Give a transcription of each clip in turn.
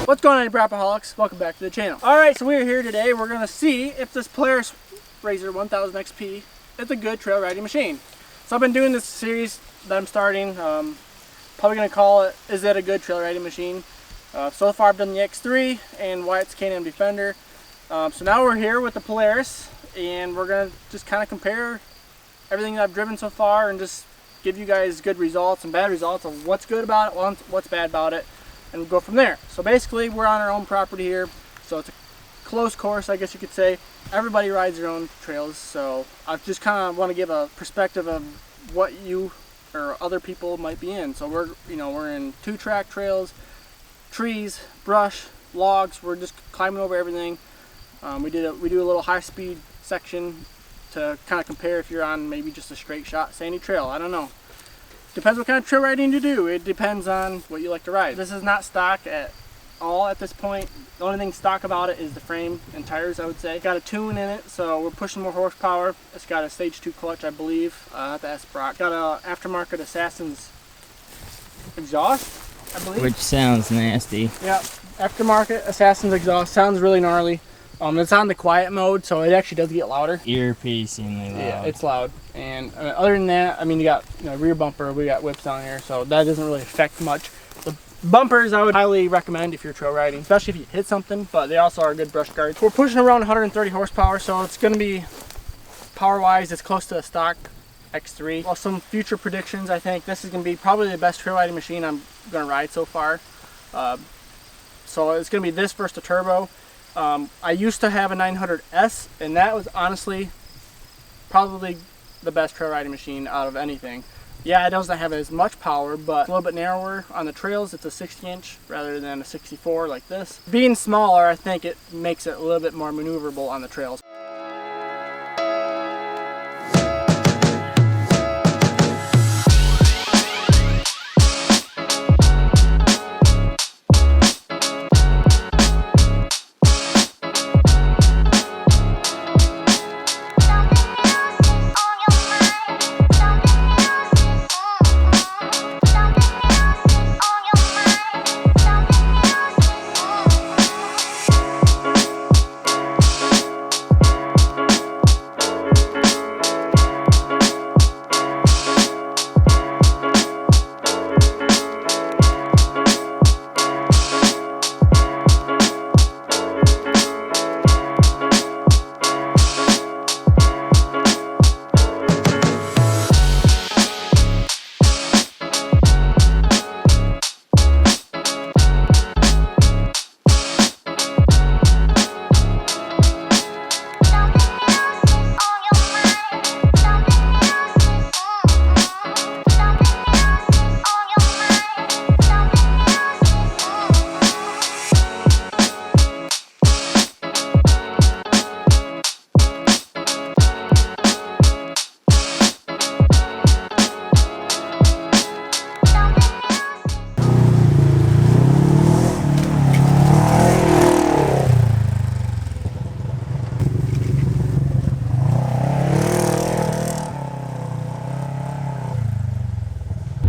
What's going on, you Brapaholics? Welcome back to the channel. Alright, so we're here today. We're going to see if this Polaris RZR 1000 XP is a good trail riding machine. So I've been doing this series that I'm starting. Probably going to call it, is it a good trail riding machine? So far I've done the X3 and Wyatt's K&M Defender. So now we're here with the Polaris, and we're going to just kind of compare everything that I've driven so far and just give you guys good results and bad results of what's good about it, what's bad about it, and we'll go from there. So basically we're on our own property here, so it's a closed course, I guess you could say. Everybody rides their own trails, so I just kind of want to give a perspective of what you or other people might be in. So we're in 2-track trails, trees, brush, logs. We're just climbing over everything. We do a little high-speed section to kind of compare if you're on maybe just a straight shot sandy trail. I don't know. Depends what kind of trail riding you do. It depends on what you like to ride. This is not stock at all at this point. The only thing stock about it is the frame and tires, I would say. It's got a tune in it, so we're pushing more horsepower. It's got a stage 2 clutch, I believe. I have to ask Brock. Got a aftermarket Assassin's exhaust, I believe. Which sounds nasty. Yeah, aftermarket Assassin's exhaust. Sounds really gnarly. It's on the quiet mode, so it actually does get louder. Ear-piercingly loud. Yeah, it's loud. And other than that, I mean, you got rear bumper, we got whips on here, so that doesn't really affect much. The bumpers I would highly recommend if you're trail riding, especially if you hit something, but they also are good brush guards. We're pushing around 130 horsepower, so it's going to be, power-wise, it's close to a stock X3. Well, some future predictions, I think this is going to be probably the best trail riding machine I'm going to ride so far. So it's going to be this versus the turbo. I used to have a 900S, and that was honestly probably the best trail riding machine out of anything. Yeah, it doesn't have as much power, but it's a little bit narrower on the trails. It's a 60-inch rather than a 64 like this. Being smaller, I think it makes it a little bit more maneuverable on the trails.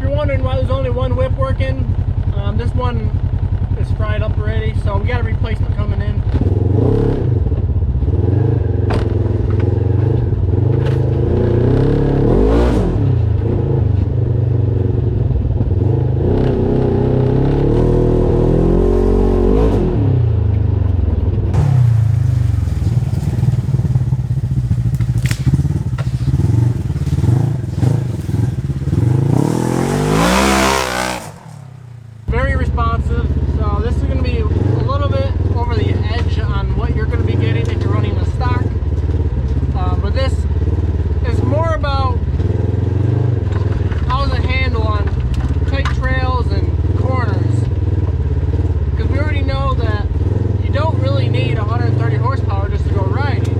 Wondering why there's only one whip working. This one is fried up already, so we got a replacement coming in. So this is going to be a little bit over the edge on what you're going to be getting if you're running a stock. But this is more about how does it handle on tight trails and corners. Because we already know that you don't really need 130 horsepower just to go riding.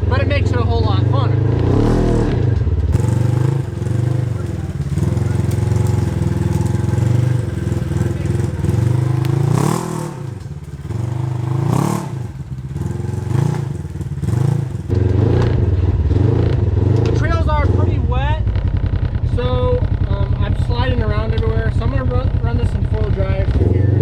But it makes it a whole lot funner. sliding around everywhere, so I'm going to run this in full drive through here.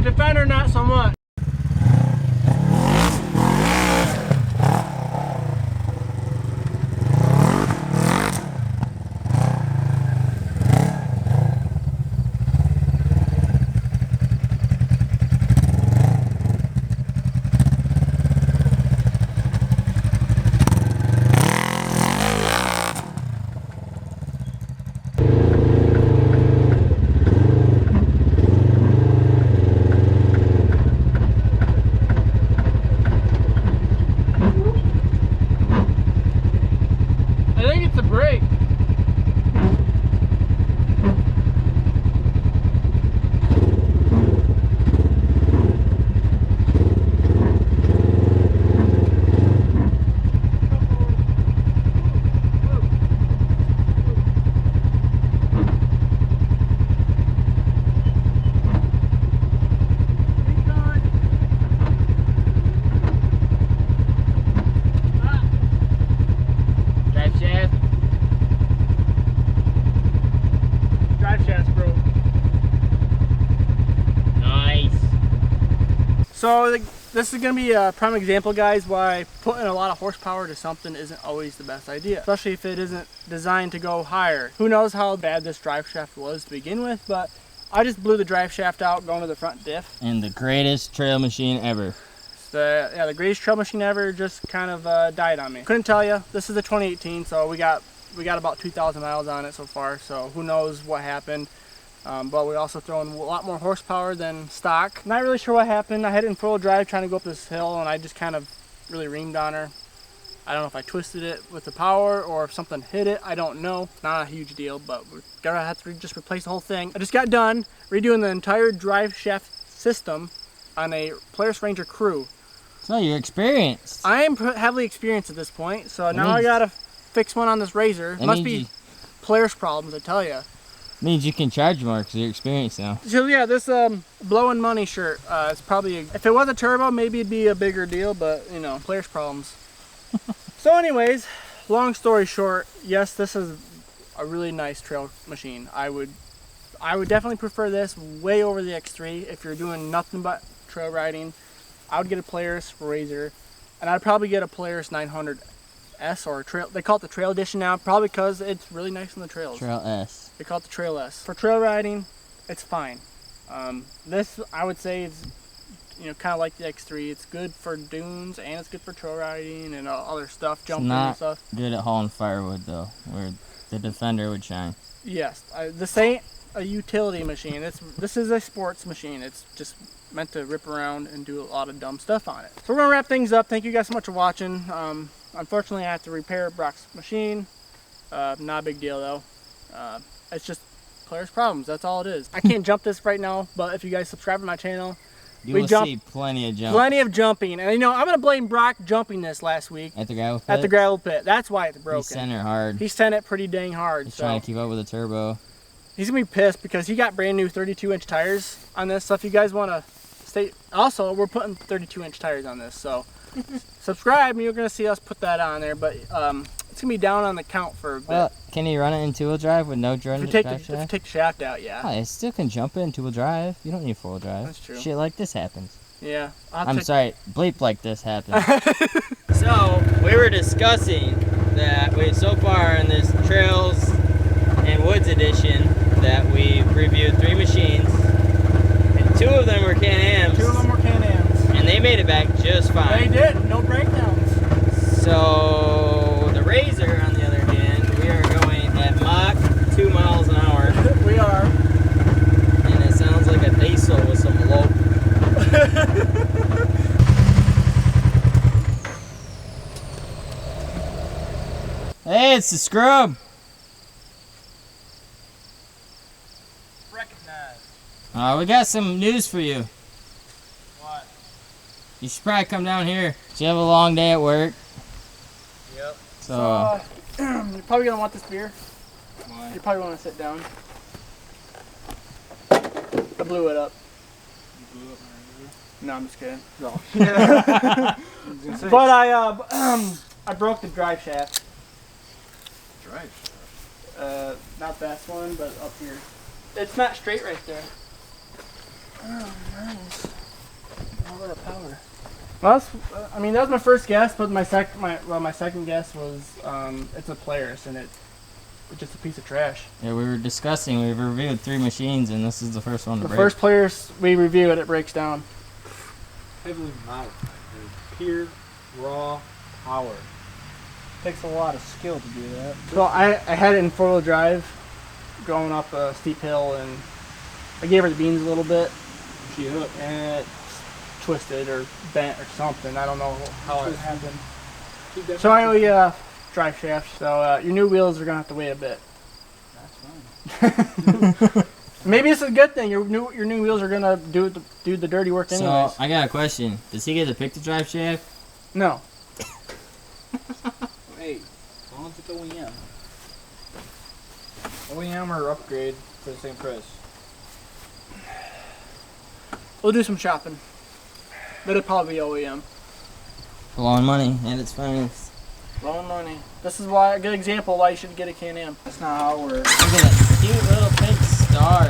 Defender, not so much. So this is going to be a prime example, guys, why putting a lot of horsepower to something isn't always the best idea, especially if it isn't designed to go higher. Who knows how bad this drive shaft was to begin with, but I just blew the drive shaft out going to the front diff. And the greatest trail machine ever. The greatest trail machine ever just kind of died on me. Couldn't tell you. This is the 2018, so we got about 2,000 miles on it so far, so who knows what happened. But we also throw in a lot more horsepower than stock. Not really sure what happened. I had it in four-wheel drive trying to go up this hill, and I just kind of really reamed on her. I don't know if I twisted it with the power or if something hit it. I don't know. Not a huge deal, but we're gonna have to just replace the whole thing. I just got done redoing the entire drive shaft system on a Polaris Ranger Crew. So you're experienced. I am heavily experienced at this point, so now I gotta fix one on this RZR. It must be Polaris problems, I tell you. Means you can charge more because you're experienced now. So yeah, this blowing money shirt, it's probably, if it was a turbo, maybe it'd be a bigger deal, but you know, Polaris problems. So anyways, long story short, yes, this is a really nice trail machine. I would definitely prefer this way over the X3 if you're doing nothing but trail riding. I would get a Polaris RZR, and I'd probably get a Polaris 900S or a trail. They call it the Trail Edition now, probably because it's really nice on the trails. Trail S. They call it the Trail S. For trail riding, it's fine. This, I would say, is kind of like the X3. It's good for dunes and it's good for trail riding and other stuff, jumping and stuff. It's not good at hauling firewood though, where the Defender would shine. Yes, this ain't a utility machine. This is a sports machine. It's just meant to rip around and do a lot of dumb stuff on it. So we're gonna wrap things up. Thank you guys so much for watching. Unfortunately, I have to repair Brock's machine. Not a big deal though. It's just Polaris problems. That's all it is. I can't jump this right now, but if you guys subscribe to my channel, you will see plenty of jumping. Plenty of jumping. And I'm gonna blame Brock jumping this last week. At the gravel pit? At the gravel pit. That's why it's broken. He sent it hard. He sent it pretty dang hard. He's trying to keep up with the turbo. He's gonna be pissed because he got brand new 32-inch tires on this. So if you guys wanna stay, also we're putting 32-inch tires on this. So subscribe and you're gonna see us put that on there. But it's gonna be down on the count for a bit. Well, can you run it in two-wheel drive with no drive shaft? If you take the shaft out, yeah. Oh, it still can jump it in two-wheel drive. You don't need four-wheel drive. That's true. Shit like this happens. Yeah. I'm sorry, bleep like this happens. So, we were discussing that so far in this Trails and Woods edition that we reviewed 3 machines, and 2 of them were Can-Ams. 2 of them were Can-Ams. And they made it back just fine. They did, no breakdowns. So, the RZR, on the other hand, we are going at Mach 2 miles an hour. We are. And it sounds like a diesel with some low. Hey, it's the scrub. Recognize. We got some news for you. What? You should probably come down here. You have a long day at work. Yep. So you're probably gonna want this beer. Why? You probably want to sit down. I blew it up. You blew up my RZR? No, I'm just kidding. No. But I broke the drive shaft. Drive shaft? Not that one, but up here. It's not straight right there. Oh, nice. All that power. Well, I mean, that was my first guess, but my second guess was it's a Polaris, and it's just a piece of trash. Yeah, we were discussing. We've reviewed 3 machines, and this is the first one to break. The first Polaris we review it breaks down. Heavily modified. Pure, raw power. Takes a lot of skill to do that. So I had it in 4-wheel drive, going up a steep hill, and I gave her the beans a little bit. She hooked. And it twisted or bent or something. I don't know how it happened. So I owe you a drive shaft. So your new wheels are gonna have to wait a bit. That's fine. Maybe it's a good thing. Your new wheels are gonna do the dirty work anyways. So I got a question. Does he get to pick the drive shaft? No. Hey, as long as it's OEM. OEM or upgrade for the same price. We'll do some shopping. But it'll probably be OEM. Blowing money and it's financed. Blowing money. This is why a good example why you should get a Can-Am. That's not how it works. Look at that cute little pink star.